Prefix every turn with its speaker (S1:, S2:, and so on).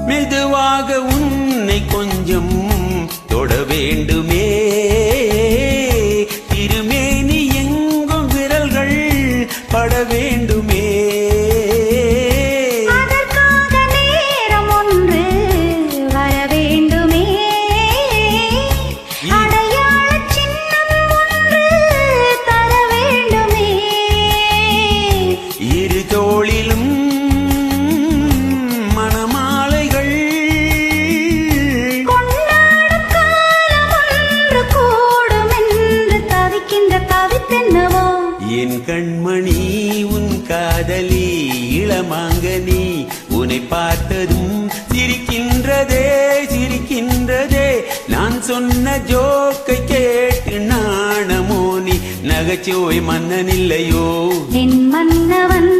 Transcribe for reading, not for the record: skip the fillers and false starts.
S1: மெதுவாக உன்னை கொஞ்சம் தொட வேண்டுமே, திருமேனி எங்கும் விரல்கள் பட வேண்டுமே.
S2: அதற்காக நேரம் ஒன்று வர வேண்டுமே, அடையாள சின்னம் ஒன்று தர வேண்டுமே.
S1: இரு தோளிலும் மணமாலைகள்
S2: கொண்டாடும் காலம் ஒன்று கூடும் என்று தவிக்கின்ற தவித்தென்னவோ.
S1: என் கண்மணி உன் காதலி இளமாங்கனி, உன்னை பார்த்ததும் சிரிக்கின்றதே சிரிக்கின்றதே. நான் சொன்ன ஜோக்கை கேட்டு நாணமோ நீ நகைச்சுவை மன்னனில்லையோ.
S2: என் மன்னவன்